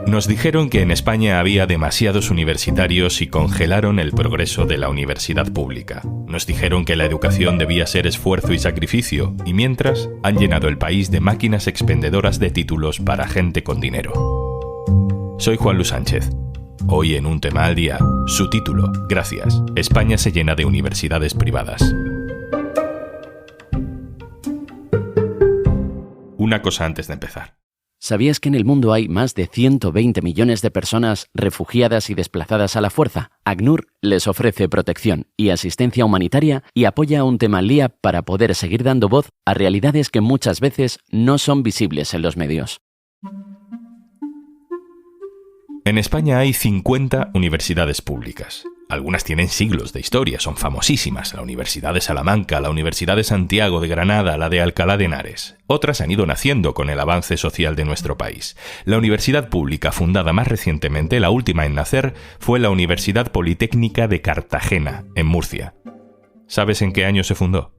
Nos dijeron que en España había demasiados universitarios y congelaron el progreso de la universidad pública. Nos dijeron que la educación debía ser esfuerzo y sacrificio, y mientras han llenado el país de máquinas expendedoras de títulos para gente con dinero. Soy Juan Luis Sánchez. Hoy en Un Tema al Día, su título: Gracias, España se llena de universidades privadas. Una cosa antes de empezar. ¿Sabías que en el mundo hay más de 120 millones de personas refugiadas y desplazadas a la fuerza? ACNUR les ofrece protección y asistencia humanitaria y apoya a Un Tema al Día para poder seguir dando voz a realidades que muchas veces no son visibles en los medios. En España hay 50 universidades públicas. Algunas tienen siglos de historia, son famosísimas: la Universidad de Salamanca, la Universidad de Santiago de Granada, la de Alcalá de Henares. Otras han ido naciendo con el avance social de nuestro país. La universidad pública fundada más recientemente, la última en nacer, fue la Universidad Politécnica de Cartagena, en Murcia. ¿Sabes en qué año se fundó?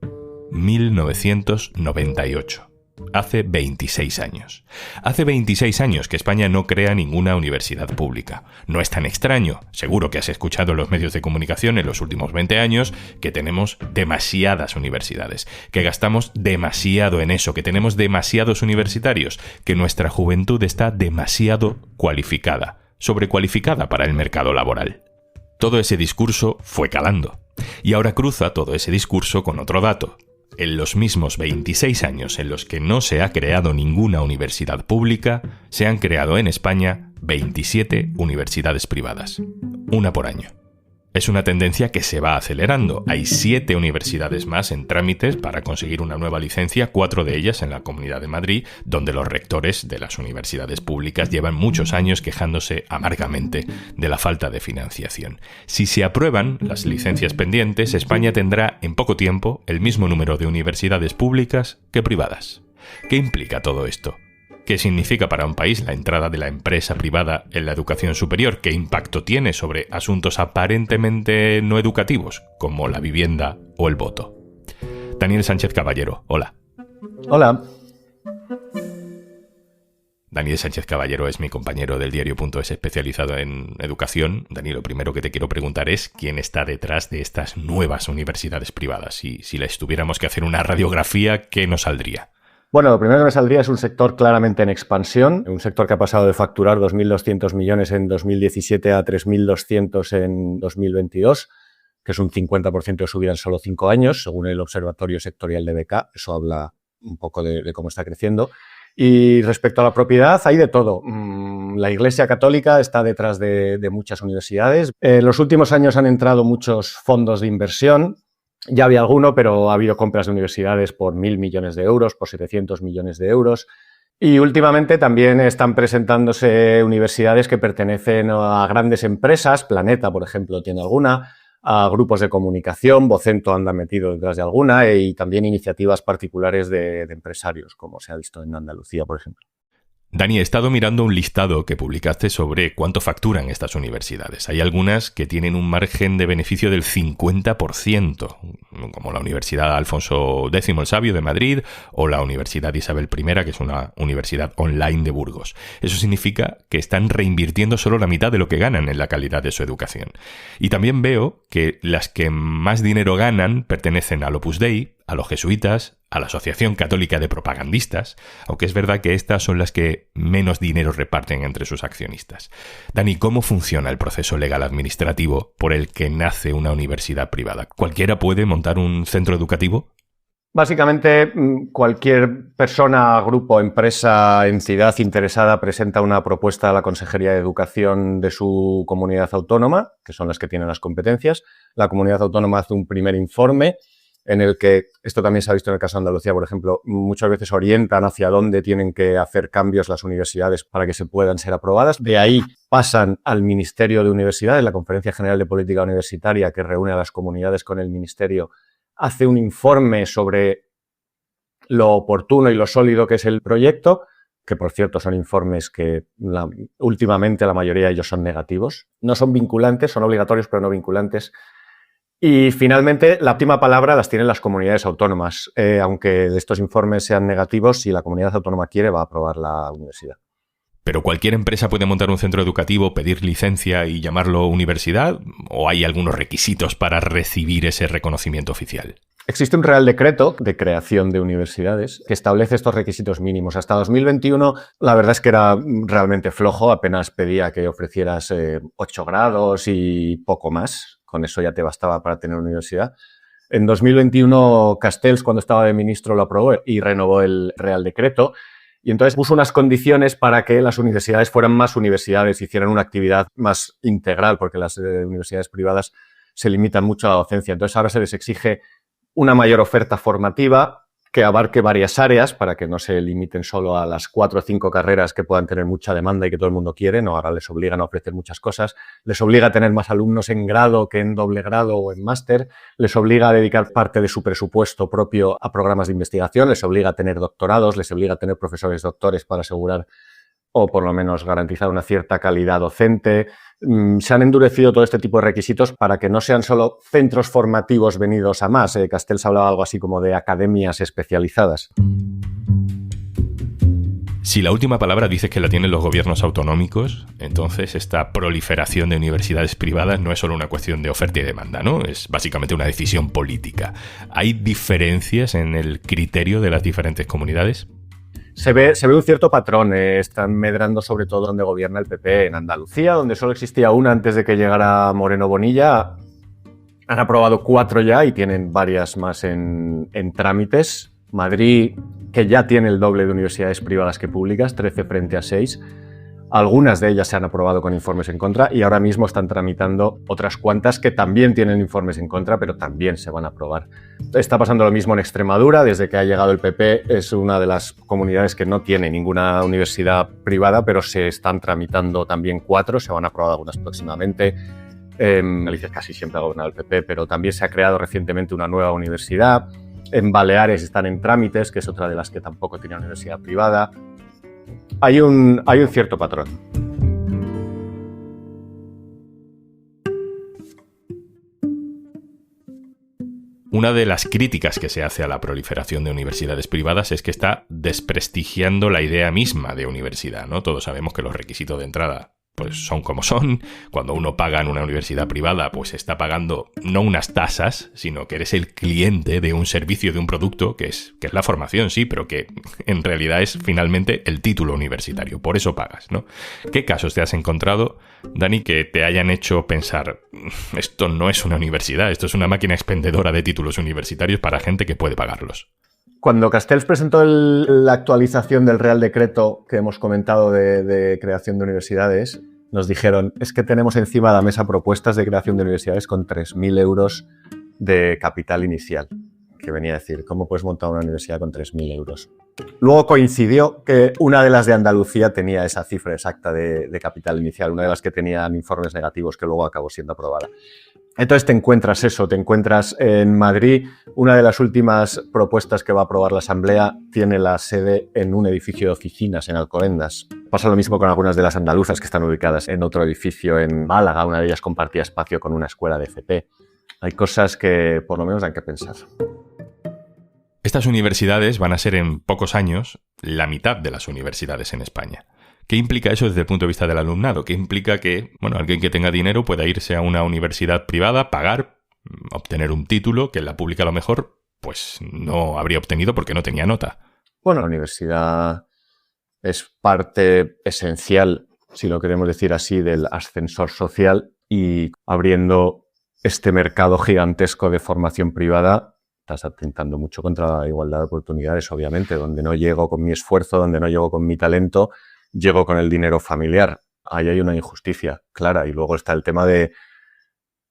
1998. Hace 26 años. Hace 26 años que España no crea ninguna universidad pública. No es tan extraño, seguro que has escuchado en los medios de comunicación en los últimos 20 años, que tenemos demasiadas universidades, que gastamos demasiado en eso, que tenemos demasiados universitarios, que nuestra juventud está demasiado cualificada, sobrecualificada para el mercado laboral. Todo ese discurso fue calando. Y ahora cruza todo ese discurso con otro dato. En los mismos 26 años en los que no se ha creado ninguna universidad pública, se han creado en España 27 universidades privadas. Una por año. Es una tendencia que se va acelerando. Hay 7 universidades más en trámites para conseguir una nueva licencia, 4 de ellas en la Comunidad de Madrid, donde los rectores de las universidades públicas llevan muchos años quejándose amargamente de la falta de financiación. Si se aprueban las licencias pendientes, España tendrá en poco tiempo el mismo número de universidades públicas que privadas. ¿Qué implica todo esto? ¿Qué significa para un país la entrada de la empresa privada en la educación superior? ¿Qué impacto tiene sobre asuntos aparentemente no educativos, como la vivienda o el voto? Daniel Sánchez Caballero, hola. Hola. Daniel Sánchez Caballero es mi compañero del diario.es especializado en educación. Daniel, lo primero que te quiero preguntar es quién está detrás de estas nuevas universidades privadas. Y si les tuviéramos que hacer una radiografía, ¿qué nos saldría? Bueno, lo primero que me saldría es un sector claramente en expansión, un sector que ha pasado de facturar 2.200 millones en 2017 a 3.200 en 2022, que es un 50% de subida en solo 5 años, según el Observatorio Sectorial de BK. Eso habla un poco de cómo está creciendo. Y respecto a la propiedad, hay de todo. La Iglesia Católica está detrás de muchas universidades. En los últimos años han entrado muchos fondos de inversión. Ya había alguno, pero ha habido compras de universidades por 1.000 millones de euros, por 700 millones de euros. Y últimamente también están presentándose universidades que pertenecen a grandes empresas. Planeta, por ejemplo, tiene alguna, a grupos de comunicación, Vocento anda metido detrás de alguna, y también iniciativas particulares de empresarios, como se ha visto en Andalucía, por ejemplo. Dani, he estado mirando un listado que publicaste sobre cuánto facturan estas universidades. Hay algunas que tienen un margen de beneficio del 50%, como la Universidad Alfonso X el Sabio de Madrid o la Universidad Isabel I, que es una universidad online de Burgos. Eso significa que están reinvirtiendo solo la mitad de lo que ganan en la calidad de su educación. Y también veo que las que más dinero ganan pertenecen al Opus Dei, a los jesuitas, a la Asociación Católica de Propagandistas, aunque es verdad que estas son las que menos dinero reparten entre sus accionistas. Dani, ¿cómo funciona el proceso legal administrativo por el que nace una universidad privada? ¿Cualquiera puede montar un centro educativo? Básicamente, cualquier persona, grupo, empresa, entidad interesada presenta una propuesta a la Consejería de Educación de su comunidad autónoma, que son las que tienen las competencias. La comunidad autónoma hace un primer informe en el que, esto también se ha visto en el caso de Andalucía, por ejemplo, muchas veces orientan hacia dónde tienen que hacer cambios las universidades para que se puedan ser aprobadas. De ahí pasan al Ministerio de Universidades, la Conferencia General de Política Universitaria, que reúne a las comunidades con el Ministerio, hace un informe sobre lo oportuno y lo sólido que es el proyecto, que por cierto son informes que últimamente la mayoría de ellos son negativos. No son vinculantes, son obligatorios pero no vinculantes. Y finalmente, la última palabra las tienen las comunidades autónomas. Aunque estos informes sean negativos, si la comunidad autónoma quiere, va a aprobar la universidad. ¿Pero cualquier empresa puede montar un centro educativo, pedir licencia y llamarlo universidad? ¿O hay algunos requisitos para recibir ese reconocimiento oficial? Existe un Real Decreto de creación de universidades que establece estos requisitos mínimos. Hasta 2021, la verdad es que era realmente flojo, apenas pedía que ofrecieras 8 grados y poco más. Con eso ya te bastaba para tener universidad. En 2021, Castells, cuando estaba de ministro, lo aprobó y renovó el Real Decreto. Y entonces puso unas condiciones para que las universidades fueran más universidades, hicieran una actividad más integral, porque las universidades privadas se limitan mucho a la docencia. Entonces ahora se les exige una mayor oferta formativa que abarque varias áreas para que no se limiten solo a las 4 o 5 carreras que puedan tener mucha demanda y que todo el mundo quiere. No, ahora les obligan a ofrecer muchas cosas. Les obliga a tener más alumnos en grado que en doble grado o en máster. Les obliga a dedicar parte de su presupuesto propio a programas de investigación. Les obliga a tener doctorados. Les obliga a tener profesores doctores para asegurar o por lo menos garantizar una cierta calidad docente. Se han endurecido todo este tipo de requisitos para que no sean solo centros formativos venidos a más. Castells hablaba algo así como de academias especializadas. Si la última palabra dices que la tienen los gobiernos autonómicos, entonces esta proliferación de universidades privadas no es solo una cuestión de oferta y demanda, ¿no? Es básicamente una decisión política. ¿Hay diferencias en el criterio de las diferentes comunidades? Se ve un cierto patrón. Están medrando sobre todo donde gobierna el PP. En Andalucía, donde solo existía una antes de que llegara Moreno Bonilla, han aprobado 4 ya y tienen varias más en trámites. Madrid, que ya tiene el doble de universidades privadas que públicas, 13 frente a 6. Algunas de ellas se han aprobado con informes en contra y ahora mismo están tramitando otras cuantas que también tienen informes en contra, pero también se van a aprobar. Está pasando lo mismo en Extremadura. Desde que ha llegado el PP es una de las comunidades que no tiene ninguna universidad privada, pero se están tramitando también 4, se van a aprobar algunas próximamente. Galicia casi siempre ha gobernado el PP, pero también se ha creado recientemente una nueva universidad. En Baleares están en trámites, que es otra de las que tampoco tiene universidad privada. Hay un cierto patrón. Una de las críticas que se hace a la proliferación de universidades privadas es que está desprestigiando la idea misma de universidad, ¿no? Todos sabemos que los requisitos de entrada pues son como son. Cuando uno paga en una universidad privada, pues está pagando no unas tasas, sino que eres el cliente de un servicio, de un producto, que es la formación, sí, pero que en realidad es finalmente el título universitario. Por eso pagas, ¿no? ¿Qué casos te has encontrado, Dani, que te hayan hecho pensar, esto no es una universidad, esto es una máquina expendedora de títulos universitarios para gente que puede pagarlos? Cuando Castells presentó la actualización del Real Decreto que hemos comentado de creación de universidades, nos dijeron, es que tenemos encima de la mesa propuestas de creación de universidades con 3.000 euros de capital inicial. Que venía a decir, ¿cómo puedes montar una universidad con 3.000 euros? Luego coincidió que una de las de Andalucía tenía esa cifra exacta de capital inicial, una de las que tenían informes negativos que luego acabó siendo aprobada. Entonces te encuentras en Madrid. Una de las últimas propuestas que va a aprobar la Asamblea tiene la sede en un edificio de oficinas en Alcobendas. Pasa lo mismo con algunas de las andaluzas que están ubicadas en otro edificio en Málaga. Una de ellas compartía espacio con una escuela de FP. Hay cosas que por lo menos dan que pensar. Estas universidades van a ser en pocos años la mitad de las universidades en España. ¿Qué implica eso desde el punto de vista del alumnado? ¿Qué implica que, alguien que tenga dinero pueda irse a una universidad privada, pagar, obtener un título que en la pública a lo mejor pues no habría obtenido porque no tenía nota? Bueno, la universidad es parte esencial, si lo queremos decir así, del ascensor social, y abriendo este mercado gigantesco de formación privada estás atentando mucho contra la igualdad de oportunidades, obviamente, donde no llego con mi esfuerzo, donde no llego con mi talento, llego con el dinero familiar. Ahí hay una injusticia clara. Y luego está el tema de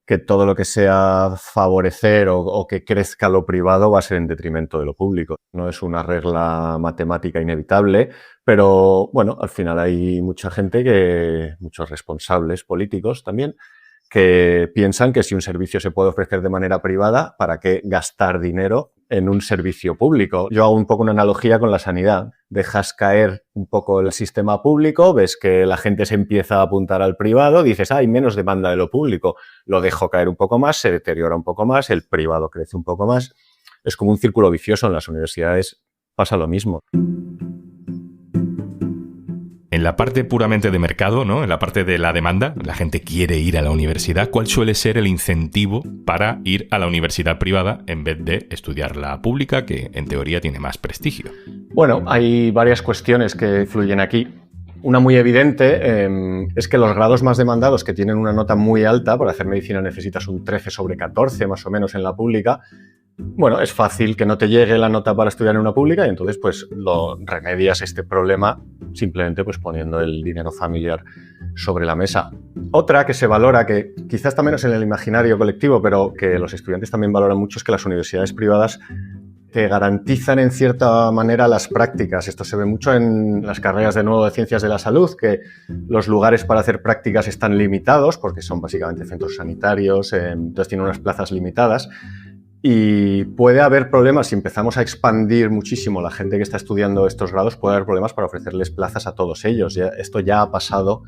que todo lo que sea favorecer o que crezca lo privado va a ser en detrimento de lo público. No es una regla matemática inevitable, pero bueno, al final hay mucha gente, muchos responsables políticos también, que piensan que si un servicio se puede ofrecer de manera privada, ¿para qué gastar dinero en un servicio público? Yo hago un poco una analogía con la sanidad. Dejas caer un poco el sistema público, ves que la gente se empieza a apuntar al privado, dices, hay menos demanda de lo público, lo dejo caer un poco más, se deteriora un poco más, el privado crece un poco más. Es como un círculo vicioso. En las universidades pasa lo mismo. En en la parte puramente de mercado, ¿no? En la parte de la demanda, la gente quiere ir a la universidad. ¿Cuál suele ser el incentivo para ir a la universidad privada en vez de estudiar la pública, que en teoría tiene más prestigio? Bueno, hay varias cuestiones que influyen aquí. Una muy evidente es que los grados más demandados, que tienen una nota muy alta, para hacer medicina necesitas un 13/14 más o menos en la pública. Bueno, es fácil que no te llegue la nota para estudiar en una pública y entonces pues lo remedias este problema simplemente pues poniendo el dinero familiar sobre la mesa. Otra que se valora, que quizás está menos en el imaginario colectivo, pero que los estudiantes también valoran mucho, es que las universidades privadas te garantizan en cierta manera las prácticas. Esto se ve mucho en las carreras de nuevo de ciencias de la salud, que los lugares para hacer prácticas están limitados porque son básicamente centros sanitarios, entonces tienen unas plazas limitadas. Y puede haber problemas, si empezamos a expandir muchísimo la gente que está estudiando estos grados, puede haber problemas para ofrecerles plazas a todos ellos. Esto ya ha pasado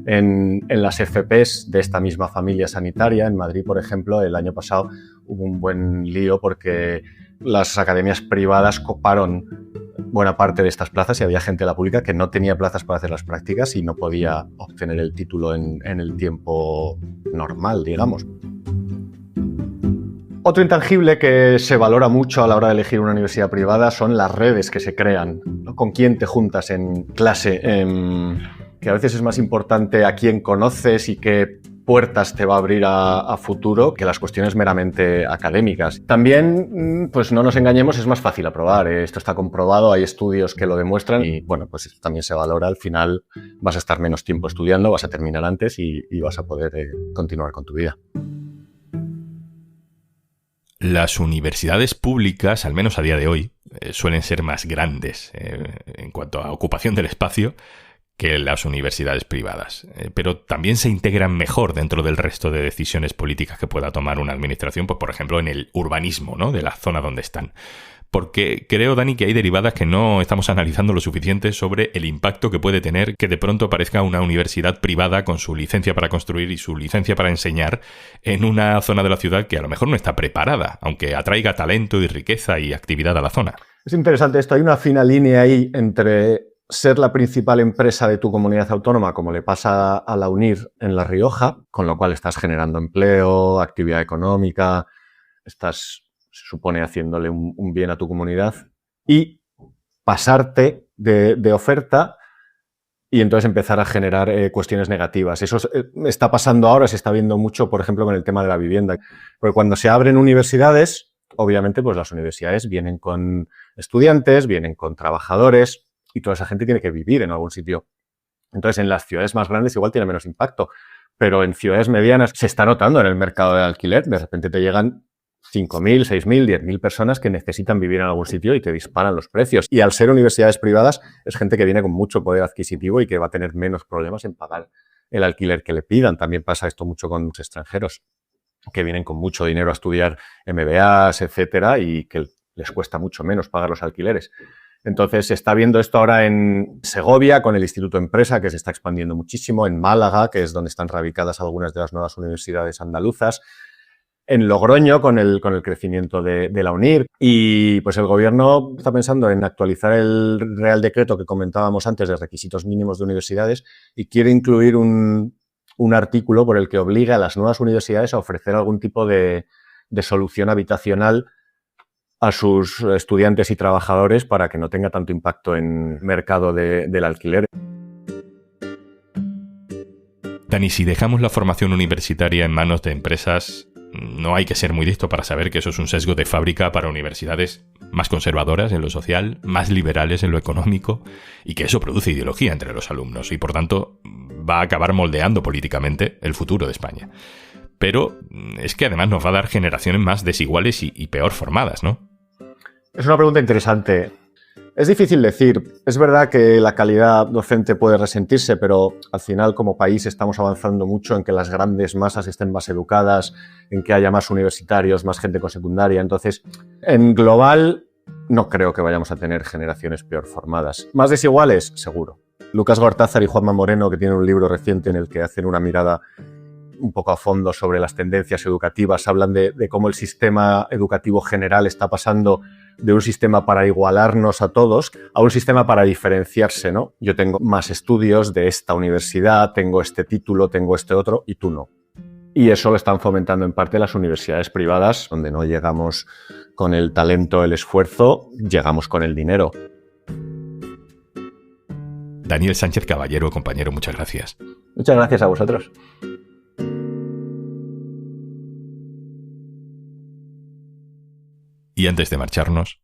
en las FPs de esta misma familia sanitaria. En Madrid, por ejemplo, el año pasado hubo un buen lío porque las academias privadas coparon buena parte de estas plazas y había gente de la pública que no tenía plazas para hacer las prácticas y no podía obtener el título en el tiempo normal, digamos. Otro intangible que se valora mucho a la hora de elegir una universidad privada son las redes que se crean, ¿no? Con quién te juntas en clase, que a veces es más importante a quién conoces y qué puertas te va a abrir a futuro que las cuestiones meramente académicas. También, pues no nos engañemos, es más fácil aprobar. Esto está comprobado, hay estudios que lo demuestran y bueno, pues esto también se valora. Al final vas a estar menos tiempo estudiando, vas a terminar antes y vas a poder continuar con tu vida. Las universidades públicas, al menos a día de hoy, suelen ser más grandes en cuanto a ocupación del espacio que las universidades privadas. Pero también se integran mejor dentro del resto de decisiones políticas que pueda tomar una administración, pues por ejemplo en el urbanismo, ¿no? De la zona donde están. Porque creo, Dani, que hay derivadas que no estamos analizando lo suficiente sobre el impacto que puede tener que de pronto aparezca una universidad privada con su licencia para construir y su licencia para enseñar en una zona de la ciudad que a lo mejor no está preparada, aunque atraiga talento y riqueza y actividad a la zona. Es interesante esto. Hay una fina línea ahí entre ser la principal empresa de tu comunidad autónoma, como le pasa a la UNIR en La Rioja, con lo cual estás generando empleo, actividad económica, se supone haciéndole un bien a tu comunidad, y pasarte de oferta y entonces empezar a generar cuestiones negativas. Eso está pasando ahora, se está viendo mucho, por ejemplo, con el tema de la vivienda. Porque cuando se abren universidades, obviamente, pues las universidades vienen con estudiantes, vienen con trabajadores y toda esa gente tiene que vivir en algún sitio. Entonces, en las ciudades más grandes igual tiene menos impacto, pero en ciudades medianas se está notando en el mercado del alquiler. De repente te llegan 5.000, 6.000, 10.000 personas que necesitan vivir en algún sitio y te disparan los precios. Y al ser universidades privadas, es gente que viene con mucho poder adquisitivo y que va a tener menos problemas en pagar el alquiler que le pidan. También pasa esto mucho con los extranjeros, que vienen con mucho dinero a estudiar MBAs, etcétera, y que les cuesta mucho menos pagar los alquileres. Entonces, se está viendo esto ahora en Segovia, con el Instituto Empresa, que se está expandiendo muchísimo, en Málaga, que es donde están radicadas algunas de las nuevas universidades andaluzas, en Logroño, con el crecimiento de la UNIR. Y pues el gobierno está pensando en actualizar el Real Decreto que comentábamos antes de requisitos mínimos de universidades y quiere incluir un artículo por el que obliga a las nuevas universidades a ofrecer algún tipo de solución habitacional a sus estudiantes y trabajadores para que no tenga tanto impacto en el mercado del alquiler. Dani, si dejamos la formación universitaria en manos de empresas, no hay que ser muy listo para saber que eso es un sesgo de fábrica para universidades más conservadoras en lo social, más liberales en lo económico, y que eso produce ideología entre los alumnos y, por tanto, va a acabar moldeando políticamente el futuro de España. Pero es que además nos va a dar generaciones más desiguales y peor formadas, ¿no? Es una pregunta interesante. Es difícil decir. Es verdad que la calidad docente puede resentirse, pero al final como país estamos avanzando mucho en que las grandes masas estén más educadas, en que haya más universitarios, más gente con secundaria. Entonces, en global, no creo que vayamos a tener generaciones peor formadas. ¿Más desiguales? Seguro. Lucas Gortázar y Juanma Moreno, que tienen un libro reciente en el que hacen una mirada un poco a fondo sobre las tendencias educativas, hablan de cómo el sistema educativo general está pasando de un sistema para igualarnos a todos a un sistema para diferenciarse, ¿no? Yo tengo más estudios de esta universidad, tengo este título, tengo este otro y tú no. Y eso lo están fomentando en parte las universidades privadas, donde no llegamos con el talento, el esfuerzo, llegamos con el dinero. Daniel Sánchez Caballero, compañero, muchas gracias. Muchas gracias a vosotros. Y antes de marcharnos...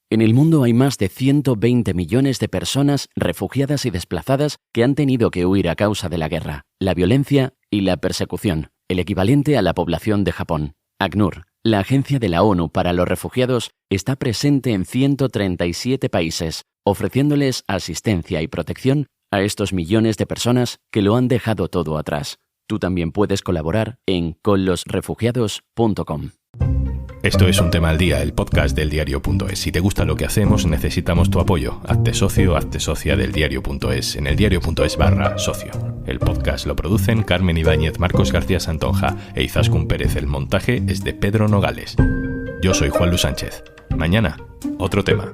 En el mundo hay más de 120 millones de personas refugiadas y desplazadas que han tenido que huir a causa de la guerra, la violencia y la persecución, el equivalente a la población de Japón. ACNUR, la Agencia de la ONU para los Refugiados, está presente en 137 países, ofreciéndoles asistencia y protección a estos millones de personas que lo han dejado todo atrás. Tú también puedes colaborar en conlosrefugiados.com. Esto es Un Tema al Día, el podcast del diario.es. Si te gusta lo que hacemos, necesitamos tu apoyo. Hazte socio, hazte socia del diario.es en el diario.es/socio. El podcast lo producen Carmen Ibáñez, Marcos García Santonja e Izaskun Pérez. El montaje es de Pedro Nogales. Yo soy Juan Luis Sánchez. Mañana, otro tema.